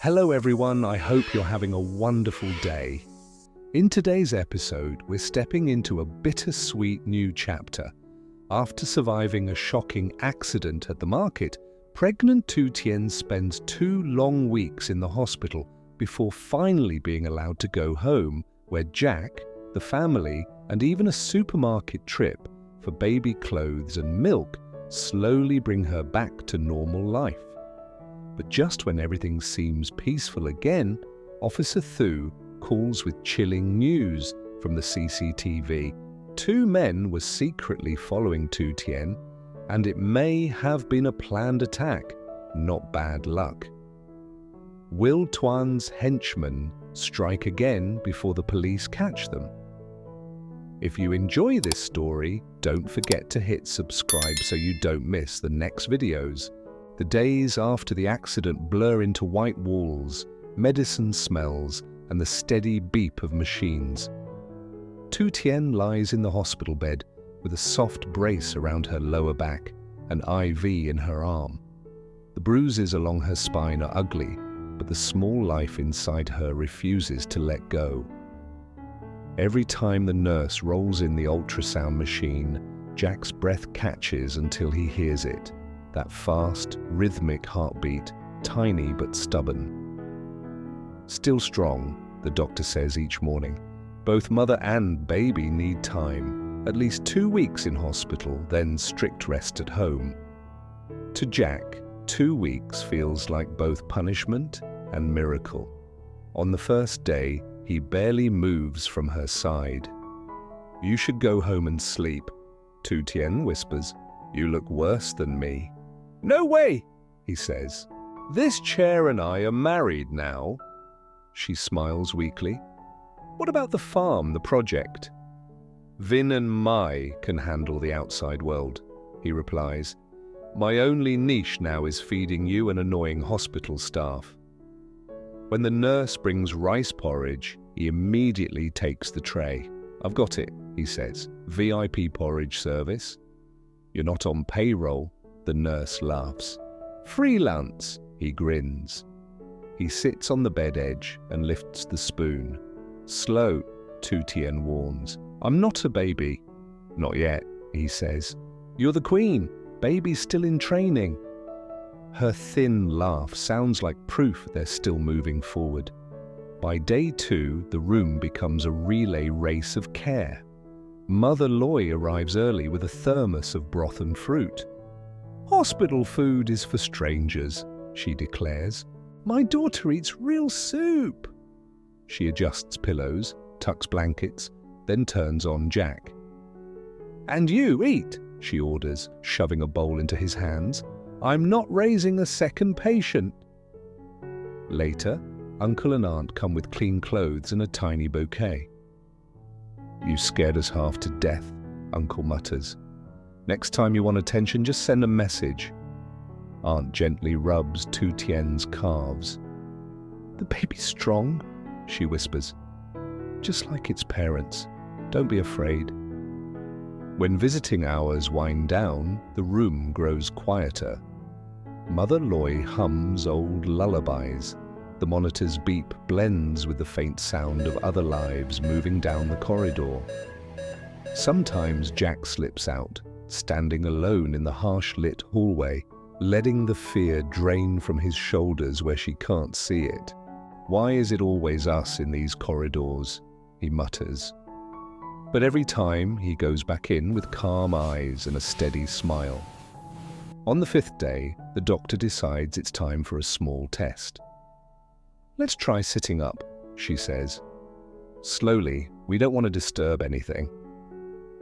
Hello everyone, I hope you're having a wonderful day. In today's episode, we're stepping into a bittersweet new chapter. After surviving a shocking accident at the market, pregnant Tu Tien spends 2 long weeks in the hospital before finally being allowed to go home, where Jack, the family, and even a supermarket trip for baby clothes and milk slowly bring her back to normal life. But just when everything seems peaceful again, Officer Thu calls with chilling news from the CCTV. 2 men were secretly following Tu Tien, and it may have been a planned attack, not bad luck. Will Tuan's henchmen strike again before the police catch them? If you enjoy this story, don't forget to hit subscribe so you don't miss the next videos. The days after the accident blur into white walls, medicine smells, and the steady beep of machines. Tu Tien lies in the hospital bed with a soft brace around her lower back, an IV in her arm. The bruises along her spine are ugly, but the small life inside her refuses to let go. Every time the nurse rolls in the ultrasound machine, Jack's breath catches until he hears it. That fast, rhythmic heartbeat, tiny but stubborn. Still strong, the doctor says each morning. Both mother and baby need time, at least 2 weeks in hospital, then strict rest at home. To Jack, 2 weeks feels like both punishment and miracle. On the first day, he barely moves from her side. "You should go home and sleep," Tu Tien whispers. "You look worse than me." "No way," he says. "This chair and I are married now." She smiles weakly. "What about the farm, the project?" "Vin and Mai can handle the outside world," he replies. "My only niche now is feeding you and annoying hospital staff." When the nurse brings rice porridge, he immediately takes the tray. "I've got it," he says. "VIP porridge service." "You're not on payroll," the nurse laughs. "Freelance," he grins. He sits on the bed edge and lifts the spoon. "Slow," Tu Tien warns. "I'm not a baby." "Not yet," he says. "You're the queen. Baby's still in training." Her thin laugh sounds like proof they're still moving forward. By day 2, the room becomes a relay race of care. Mother Ly arrives early with a thermos of broth and fruit. "Hospital food is for strangers," she declares. "My daughter eats real soup." She adjusts pillows, tucks blankets, then turns on Jack. "And you eat," she orders, shoving a bowl into his hands. "I'm not raising a second patient." Later, Uncle and Aunt come with clean clothes and a tiny bouquet. "You scared us half to death," Uncle mutters. "Next time you want attention, just send a message." Aunt gently rubs Tu Tien's calves. "The baby's strong," she whispers. "Just like its parents. Don't be afraid." When visiting hours wind down, the room grows quieter. Mother Ly hums old lullabies. The monitor's beep blends with the faint sound of other lives moving down the corridor. Sometimes Jack slips out, standing alone in the harsh-lit hallway, letting the fear drain from his shoulders where she can't see it. "Why is it always us in these corridors?" he mutters. But every time he goes back in with calm eyes and a steady smile. On the 5th day, the doctor decides it's time for a small test. "Let's try sitting up," she says. Slowly, we don't want to disturb anything.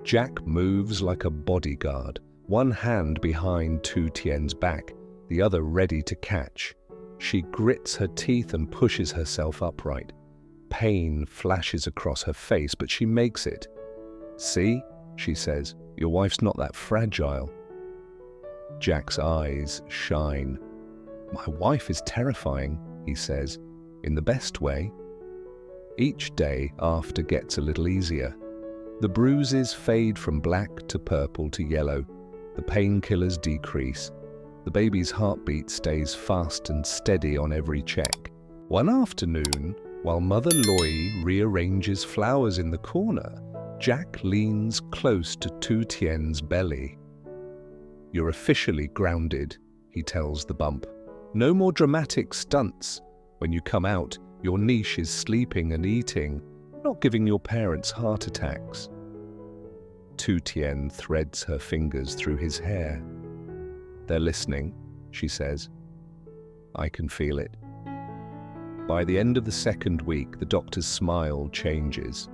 Jack moves like a bodyguard, one hand behind Tu Tien's back, the other ready to catch. She grits her teeth and pushes herself upright. Pain flashes across her face, but she makes it. "See," she says, "your wife's not that fragile." Jack's eyes shine. "My wife is terrifying," he says, "in the best way." Each day after gets a little easier. The bruises fade from black to purple to yellow. The painkillers decrease. The baby's heartbeat stays fast and steady on every check. One afternoon, while Mother Loy rearranges flowers in the corner, Jack leans close to Tu Tien's belly. "You're officially grounded," he tells the bump. "No more dramatic stunts. When you come out, your niche is sleeping and eating, not giving your parents heart attacks." Tu Tien threads her fingers through his hair. "They're listening," she says. "I can feel it." By the end of the second week, the doctor's smile changes.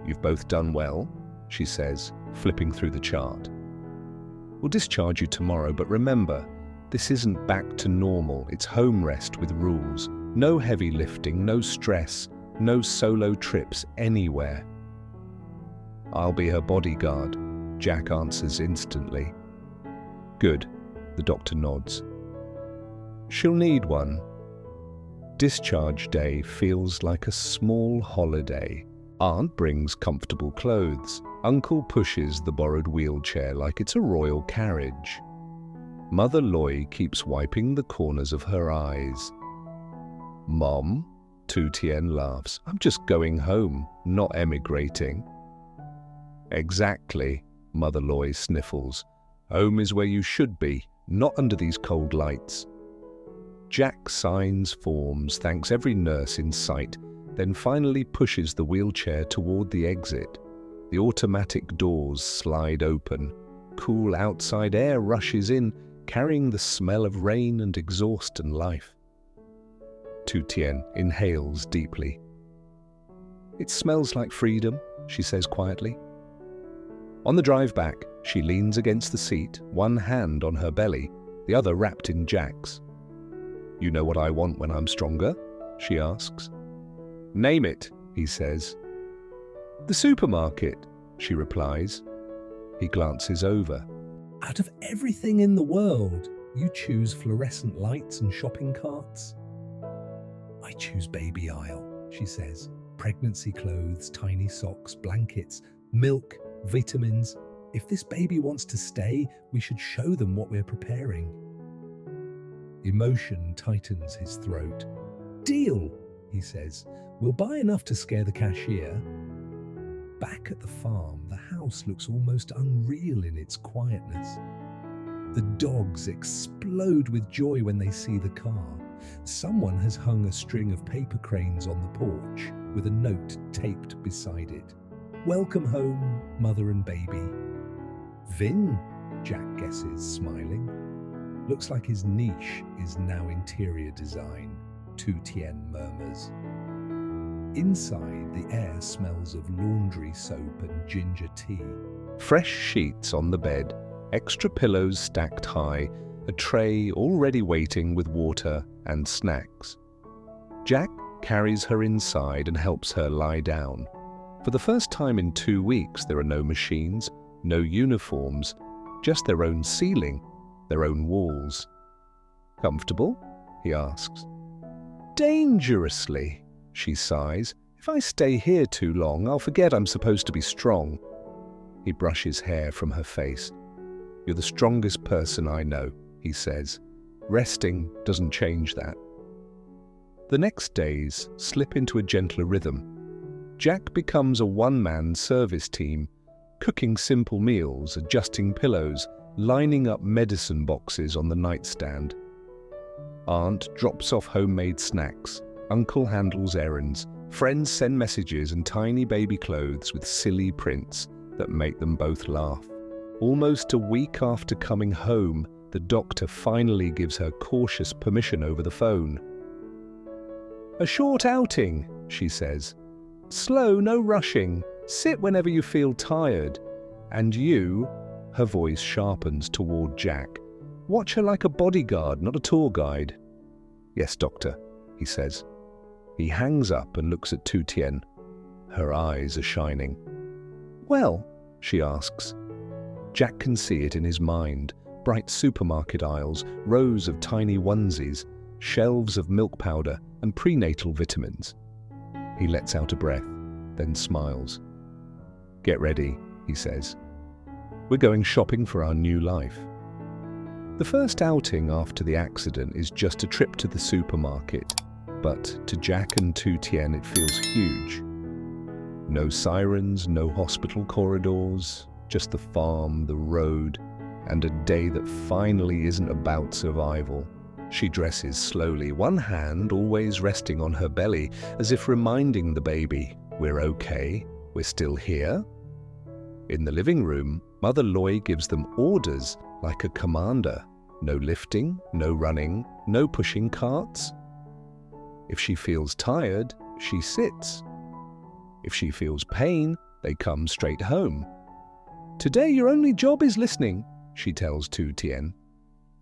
"You've both done well," she says, flipping through the chart. "We'll discharge you tomorrow, but remember, this isn't back to normal. It's home rest with rules. No heavy lifting, no stress, no solo trips anywhere." "I'll be her bodyguard," Jack answers instantly. "Good," the doctor nods. "She'll need one." Discharge day feels like a small holiday. Aunt brings comfortable clothes. Uncle pushes the borrowed wheelchair like it's a royal carriage. Mother Loy keeps wiping the corners of her eyes. "Mom," Tu Tien laughs, "I'm just going home, not emigrating." "Exactly," Mother Loy sniffles. "Home is where you should be, not under these cold lights." Jack signs forms, thanks every nurse in sight, then finally pushes the wheelchair toward the exit. The automatic doors slide open. Cool outside air rushes in, carrying the smell of rain and exhaust and life. Tu Tien inhales deeply. "It smells like freedom," she says quietly. On the drive back, she leans against the seat, one hand on her belly, the other wrapped in Jack's. "You know what I want when I'm stronger?" she asks. "Name it," he says. "The supermarket," she replies. He glances over. "Out of everything in the world, you choose fluorescent lights and shopping carts?" "I choose baby aisle," she says. "Pregnancy clothes, tiny socks, blankets, milk, vitamins. If this baby wants to stay, we should show them what we're preparing." Emotion tightens his throat. "Deal," he says. "We'll buy enough to scare the cashier." Back at the farm, the house looks almost unreal in its quietness. The dogs explode with joy when they see the car. Someone has hung a string of paper cranes on the porch with a note taped beside it. "Welcome home, mother and baby." "Vin," Jack guesses, smiling. Looks like his niche is now interior design, Tu Tien murmurs. Inside, the air smells of laundry soap and ginger tea. Fresh sheets on the bed, extra pillows stacked high, a tray already waiting with water and snacks. Jack carries her inside and helps her lie down. For the first time in 2 weeks, there are no machines, no uniforms, just their own ceiling, their own walls. "Comfortable?" he asks. "Dangerously," she sighs. "If I stay here too long, I'll forget I'm supposed to be strong." He brushes hair from her face. "You're the strongest person I know," he says. "Resting doesn't change that." The next days slip into a gentler rhythm. Jack becomes a one-man service team, cooking simple meals, adjusting pillows, lining up medicine boxes on the nightstand. Aunt drops off homemade snacks, uncle handles errands, friends send messages and tiny baby clothes with silly prints that make them both laugh. Almost a week after coming home, the doctor finally gives her cautious permission over the phone. "A short outing," she says. "Slow, no rushing. Sit whenever you feel tired. And you," her voice sharpens toward Jack, "watch her like a bodyguard, not a tour guide." "Yes, doctor," he says. He hangs up and looks at Tu Tien. Her eyes are shining. "Well?" she asks. Jack can see it in his mind. Bright supermarket aisles, rows of tiny onesies, shelves of milk powder and prenatal vitamins. He lets out a breath, then smiles. "Get ready," he says. "We're going shopping for our new life." The first outing after the accident is just a trip to the supermarket. but to Jack and Tu Tien it feels huge. No sirens, no hospital corridors, just the farm, the road, and a day that finally isn't about survival. She dresses slowly, one hand always resting on her belly, as if reminding the baby, we're okay, we're still here. In the living room, Mother Ly gives them orders like a commander. No lifting, no running, no pushing carts. If she feels tired, she sits. If she feels pain, they come straight home. Today your only job is listening, she tells Tu Tien.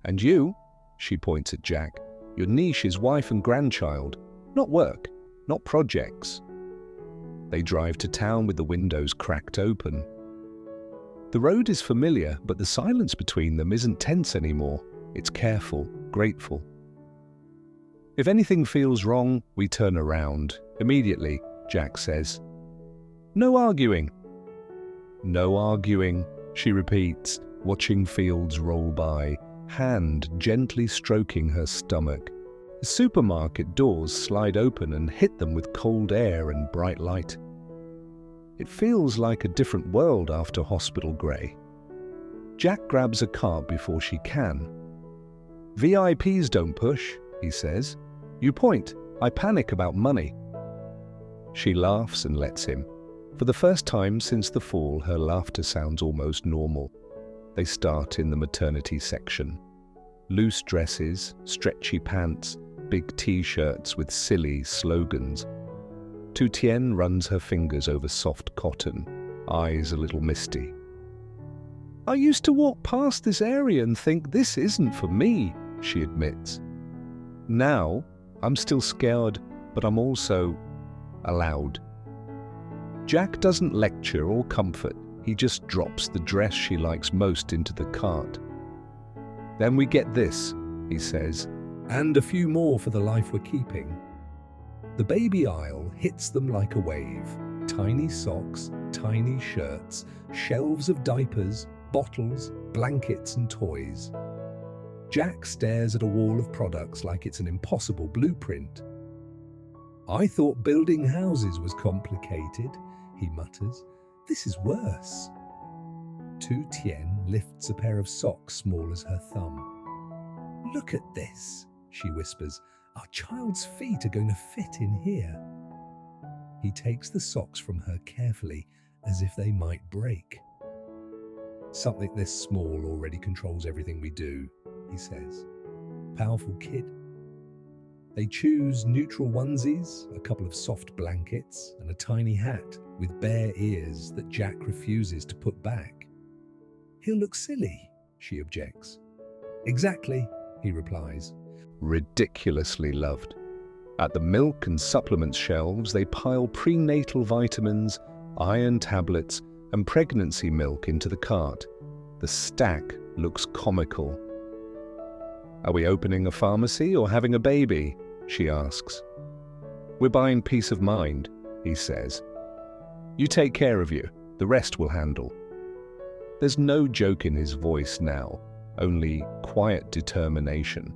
And you, she points at Jack, your niche is wife and grandchild, not work, not projects. They drive to town with the windows cracked open. The road is familiar, but the silence between them isn't tense anymore. It's careful, grateful. If anything feels wrong, we turn around. Immediately, Jack says. No arguing. No arguing, she repeats, watching fields roll by, hand gently stroking her stomach. The supermarket doors slide open and hit them with cold air and bright light. It feels like a different world after hospital grey. Jack grabs a cart before she can. VIPs don't push, he says. You point. I panic about money. She laughs and lets him. For the first time since the fall, her laughter sounds almost normal. They start in the maternity section. Loose dresses, stretchy pants, big t-shirts with silly slogans. Tu Tien runs her fingers over soft cotton, eyes a little misty. I used to walk past this area and think this isn't for me, she admits. Now, I'm still scared, but I'm also allowed. Jack doesn't lecture or comfort. He just drops the dress she likes most into the cart. Then we get this, he says, and a few more for the life we're keeping. The baby aisle hits them like a wave. Tiny socks, tiny shirts, shelves of diapers, bottles, blankets and toys. Jack stares at a wall of products like it's an impossible blueprint. I thought building houses was complicated, he mutters. This is worse. Tu Tien lifts a pair of socks small as her thumb. Look at this, she whispers. Our child's feet are going to fit in here. He takes the socks from her carefully, as if they might break. Something this small already controls everything we do, he says. Powerful kid. They choose neutral onesies, a couple of soft blankets, and a tiny hat with bare ears that Jack refuses to put back. He'll look silly, she objects. Exactly, he replies. Ridiculously loved. At the milk and supplements shelves, they pile prenatal vitamins, iron tablets, and pregnancy milk into the cart. The stack looks comical. Are we opening a pharmacy or having a baby? She asks. We're buying peace of mind, he says. You take care of you, the rest we'll handle. There's no joke in his voice now, only quiet determination.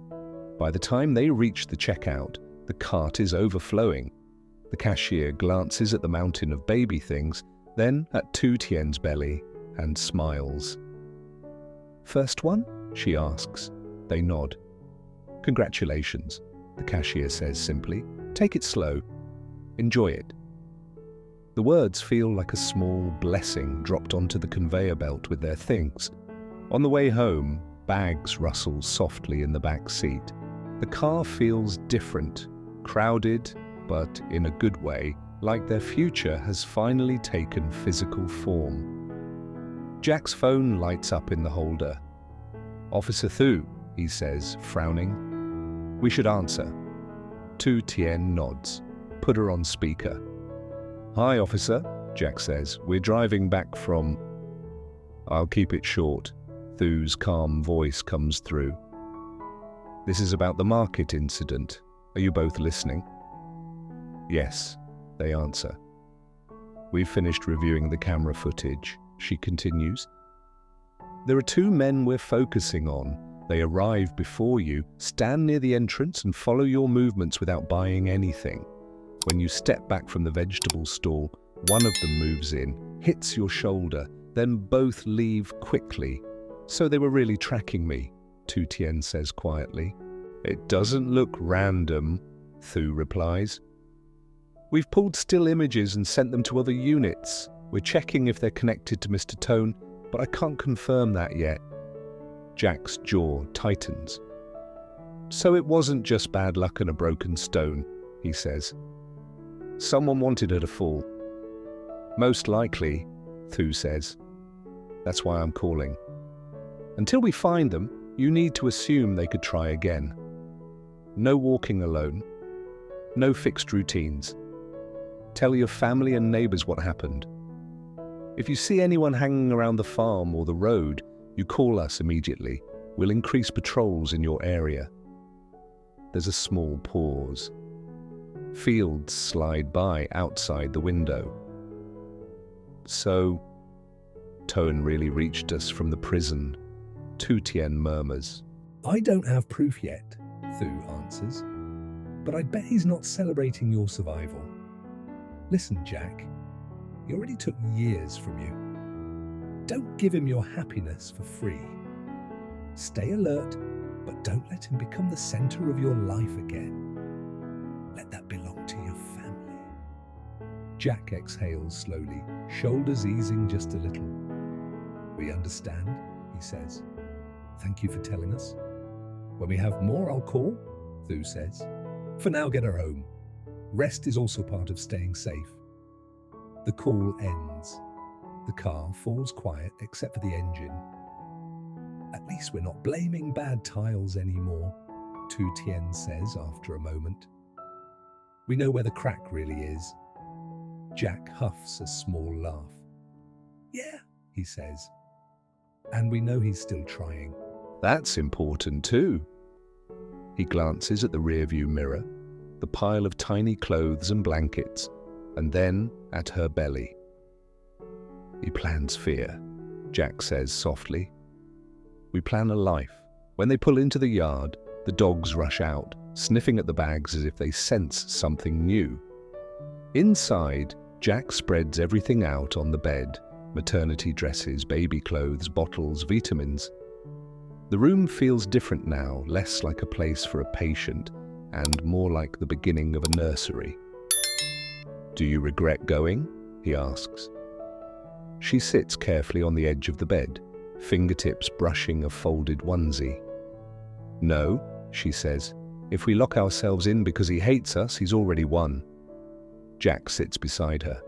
By the time they reach the checkout, the cart is overflowing. The cashier glances at the mountain of baby things, then at Tu Tien's belly, and smiles. First one? She asks. They nod. Congratulations, the cashier says simply. Take it slow. Enjoy it. The words feel like a small blessing dropped onto the conveyor belt with their things. On the way home, bags rustle softly in the back seat. The car feels different, crowded, but in a good way, like their future has finally taken physical form. Jack's phone lights up in the holder. Officer Thu, he says, frowning. We should answer. Tu Tien nods. Put her on speaker. Hi, officer, Jack says. We're driving back from... I'll keep it short. Thu's calm voice comes through. This is about the market incident. Are you both listening? Yes, they answer. We've finished reviewing the camera footage, she continues. There are two men we're focusing on, They arrive before you, stand near the entrance and follow your movements without buying anything. When you step back from the vegetable stall, one of them moves in, hits your shoulder, then both leave quickly. So they were really tracking me, Tu Tien says quietly. It doesn't look random, Thu replies. We've pulled still images and sent them to other units. We're checking if they're connected to Mr. Tone, but I can't confirm that yet. Jack's jaw tightens. So it wasn't just bad luck and a broken stone, he says. Someone wanted her to fall. Most likely, Thu says. That's why I'm calling. Until we find them, you need to assume they could try again. No walking alone. No fixed routines. Tell your family and neighbors what happened. If you see anyone hanging around the farm or the road, you call us immediately. We'll increase patrols in your area. There's a small pause. Fields slide by outside the window. So, Tone really reached us from the prison, Tu Tien murmurs. I don't have proof yet, Thu answers, but I bet he's not celebrating your survival. Listen, Jack, he already took years from you. Don't give him your happiness for free. Stay alert, but don't let him become the center of your life again. Let that belong to your family. Jack exhales slowly, shoulders easing just a little. We understand, he says. Thank you for telling us. When we have more, I'll call, Thu says. For now, get her home. Rest is also part of staying safe. The call ends. The car falls quiet except for the engine. At least we're not blaming bad tiles anymore, Tu Tien says after a moment. We know where the crack really is. Jack huffs a small laugh. Yeah, he says. And we know he's still trying. That's important too. He glances at the rearview mirror, the pile of tiny clothes and blankets, and then at her belly. He plans fear, Jack says softly. We plan a life. When they pull into the yard, the dogs rush out, sniffing at the bags as if they sense something new. Inside, Jack spreads everything out on the bed, maternity dresses, baby clothes, bottles, vitamins. The room feels different now, less like a place for a patient and more like the beginning of a nursery. Do you regret going? He asks. She sits carefully on the edge of the bed, fingertips brushing a folded onesie. No, she says. If we lock ourselves in because he hates us, he's already won. Jack sits beside her.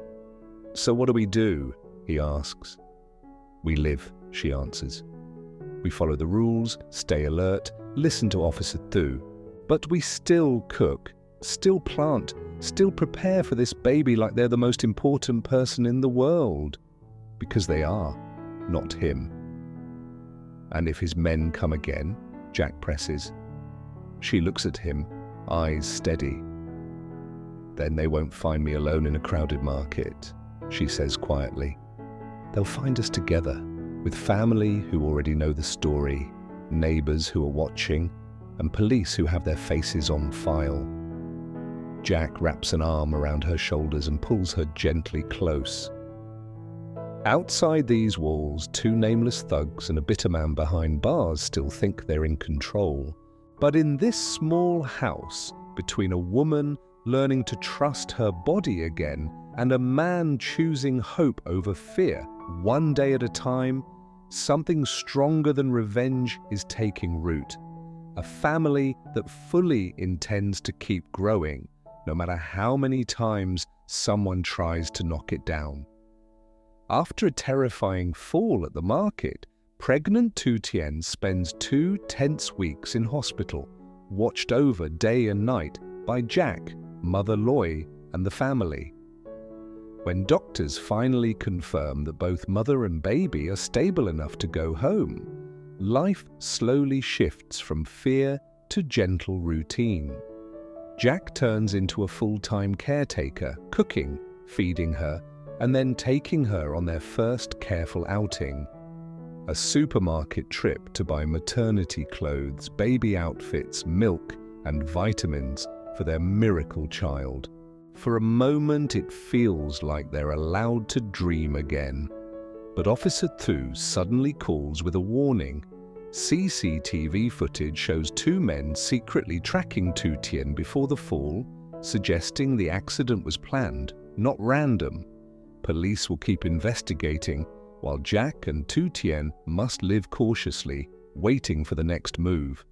So what do we do? He asks. We live, she answers. We follow the rules, stay alert, listen to Officer Thu. But we still cook, still plant, still prepare for this baby like they're the most important person in the world. Because they are, not him. And if his men come again, Jack presses. She looks at him, eyes steady. Then they won't find me alone in a crowded market, she says quietly. They'll find us together, with family who already know the story, neighbors who are watching, and police who have their faces on file. Jack wraps an arm around her shoulders and pulls her gently close. Outside these walls, two nameless thugs and a bitter man behind bars still think they're in control. But in this small house, between a woman learning to trust her body again and a man choosing hope over fear, one day at a time, something stronger than revenge is taking root. A family that fully intends to keep growing, no matter how many times someone tries to knock it down. After a terrifying fall at the market, pregnant Tu Tien spends 2 tense weeks in hospital, watched over day and night by Jack, Mother Ly, and the family. When doctors finally confirm that both mother and baby are stable enough to go home, life slowly shifts from fear to gentle routine. Jack turns into a full-time caretaker, cooking, feeding her, and then taking her on their first careful outing. a supermarket trip to buy maternity clothes, baby outfits, milk, and vitamins for their miracle child. For a moment, it feels like they're allowed to dream again. But Officer Tu suddenly calls with a warning. CCTV footage shows two men secretly tracking Tu Tien before the fall, suggesting the accident was planned, not random. Police will keep investigating, while Jack and Tu Tien must live cautiously, waiting for the next move.